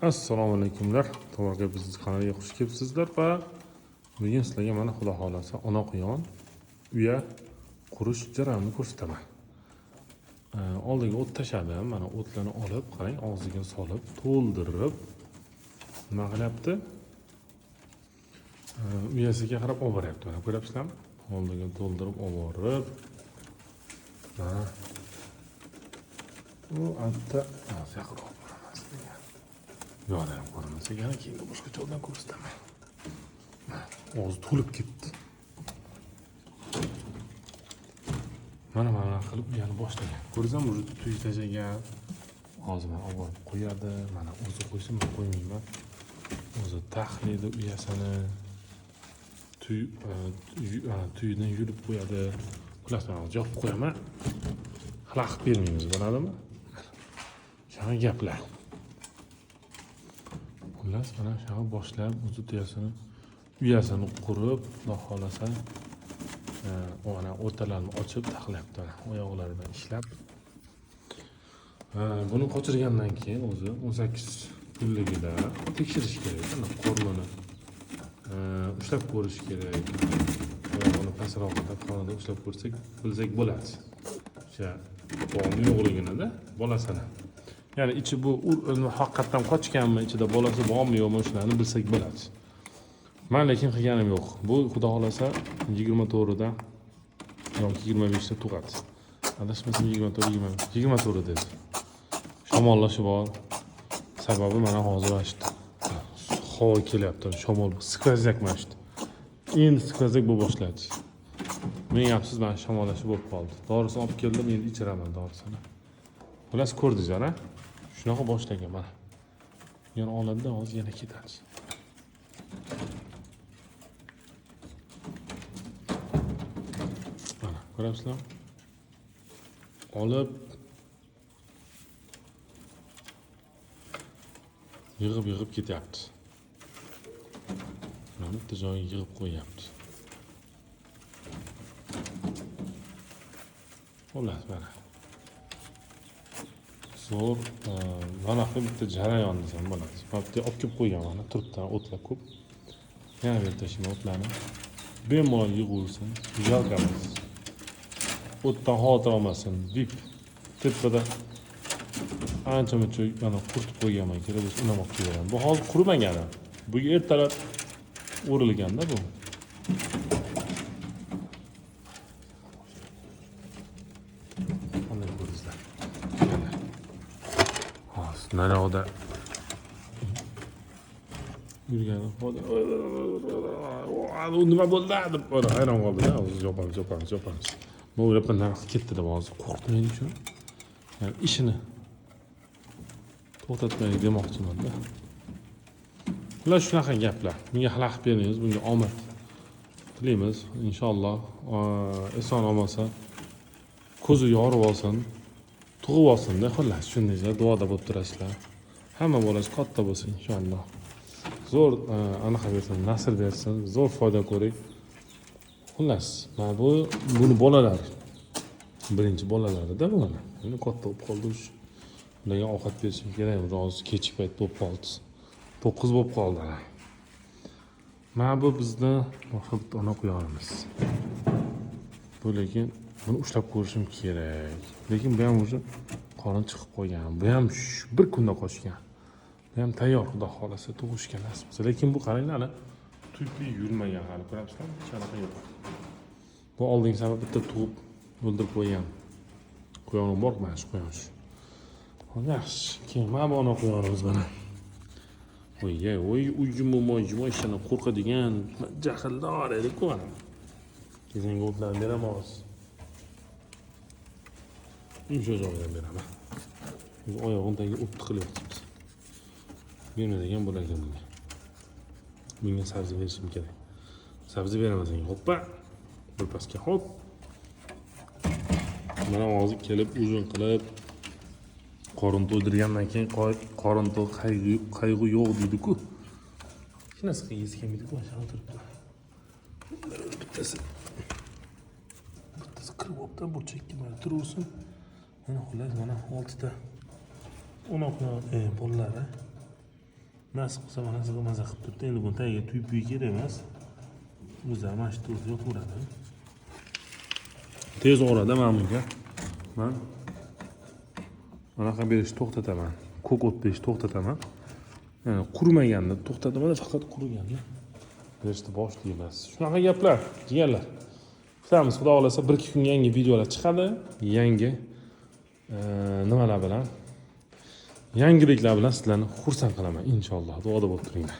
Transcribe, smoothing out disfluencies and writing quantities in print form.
Assalomu alaykumlar. To'g'ri bizning kanalga xush kelibsizlar va bugun sizlarga mana xudo xolasa ona quyon uya qurish jarayonini ko'rsataman. Oldiga o't tashladim. Mana o'tlarni olib, qarang, og'ziga solib, to'ldirib nima qilyapti? Uyasiga qarab olib boryapti. Mana ko'ryapsizlarmi? Oldiga to'ldirib olib borib, mana bu albatta yaqinroq boramiz degan. Yo'qlar ko'rinmasa yana keyin boshqa joydan ko'rsataman. Og'zi to'lib ketdi. Mana qilib yana boshlagan. Ko'rsam, uje tuy tashagan. Hozir mana olib qo'yadi. Mana o'zi qo'ysa men qo'ymayman. O'zi taxlaydi uyasini. Tuydan yurib qo'yadi. Xullas, javob qo'yaman. Xalaqit bermaymiz, bo'ladimi? Shunga gaplar. Xullas, mana shuni boshlab, o'zi uyasini qurib, xudo xolasa, mana o'rtalarini ochib taxlayapti. Oyoqlari bilan ishlab. Buni qochirgandan keyin o'zi 18 kunligida tekshirish kerak. Ana qornini ushlab ko'rish kerak. Oyog'ini pastroqda qonida ushlab ko'rsak, bilsak bo'ladi. O'sha bormi yo'qligini-da bolasini. Ya'ni ichi bu haqiqatan qochganmi, ichida bolasi bormi yo'qmi shularni bilsak bo'ladi. Men lekin qilganim yo'q. Bu xudo xolasa 24 da yoki 25 da tug'adi. Adashmasam 24 dedi. Shamollashi bor. Sababi mana hozir ashti. Havo kelyapti, shamol, skvozyak mashti. Endi skvozyak bo'lib boshladi. Men yapsiz, mana shamollashi bo'lib qoldi. Dorisini olib keldim, endi ichiraman dorisini. Bular ko'rdingizlar-a? Shunaqa boshlagan mana. Yana oladi-da, hozir yana ketadi. Mana, ko'rasizlar? Olib yig'ib ketyapti. Mana bitta joyga yig'ib qo'yapti. Xullas, mana. Zo'r, mana bu bitta jarayon desam bo'ladi. Bitta olib kelib qo'ygan mana turibdan o'tlar ko'p. Yana bir tashima o'tlarni bemalol yig'ursin, yalqamiz. O'tdan xavotir olmasin, deb tepada ancha-muncha mana quritib qo'yganman, kerak bo'lsa unamoqchi bo'laman. Bu hozir qurimagan. Bu ertalab o'rilganda bu. Qanday ko'rdingizlar? Mana oda yurgan hozir nima bo'ldi deb hayron qoldi-da, o'zi jopamiz. Bu o'ylab narx ketdi deb hozir qo'rqdim men uchun. Yani ishini to'xtatmaylik demoqchiman-da. Bular shunaqa gaplar. Bunga xalaqit bermaymiz, bunga omad tilaymiz. Inshaalloh eson olmasa ko'zi yorib olsin, tug'ib olsin-da, xullas shundaylar duoda bo'lib turasizlar. Hamma bolasi katta bo'lsin inshaalloh. Zo'r anaqa bersin, nasl bersin, zo'r foyda ko'ring. Xullas, mana buni bolalar. Birinchi bolalarida bu mana. Endi katta bo'lib qoldi. Ularga ovqat berishim kerak. Hozir kechki payt bo'lib qoldi. 9 bo'lib qoldi. Mana bu bizni boshqa bitta ona quyonimiz. Bu lekin buni ushlab ko'rishim kerak. Lekin bu ham o'zi qorin chiqib qolgan. Bu ham bir kunda qochgan. Bu ham tayyor, xudo xolasa tug'ishga nasib qilsa. Lekin bu qaranglar, tuyli yurmagan hali, ko'rasizlarmi? Chanaqa yo'q. Bu oldingi sabab bitta tug'ib o'ldirib qo'ygan. Quyonim bor, mana shu quyon shu. Yaxshi, keyin mana bu ona quyonimiz mana. Voy, uyjum ishini qo'rqadigan jahldor edi-ku mana. Kezinga o'tlar beramiz. O'sha joydan beraman. Oyog'im tagiga o't tiqilyapti. Bermaydigan bo'larkan bunga. Bunga sabzi berishim kerak. Sabzi beraman senga. Hoppa. Bir pasga hop. Mana hozir kelib uzun qilib qorin to'ydirgandan keyin qorin to'q qayg'u yo'q deydi-ku. Shunasi qilgisi kelmaydi-ku, mana turibdi. Bittasi kirib olibdi, burchakka mana tursin. Mana xullas mana 6 ta ona qo'ygan bolalari. nasib qilsa mana sizga maza qilib turibdi. Endi buni tagiga tuyib kerak emas. O'zlari mana shu o'zi yopaveradi. Tez orada men bunga bunaqa berishni to'xtataman. Ko'k o't berishni to'xtataman. Ya'ni qurmaganda to'xtataman, faqat qurganda berishni boshlaymiz. Shunaqa gaplar, jigarlar. Kutamiz, xudo xolasa 1-2 kunga yangi videolar chiqadi. Yangi nimalar bilan? Yangiliklar bilan sizlarni xursand qilaman inshaalloh. Duoda bo'lib turinglar.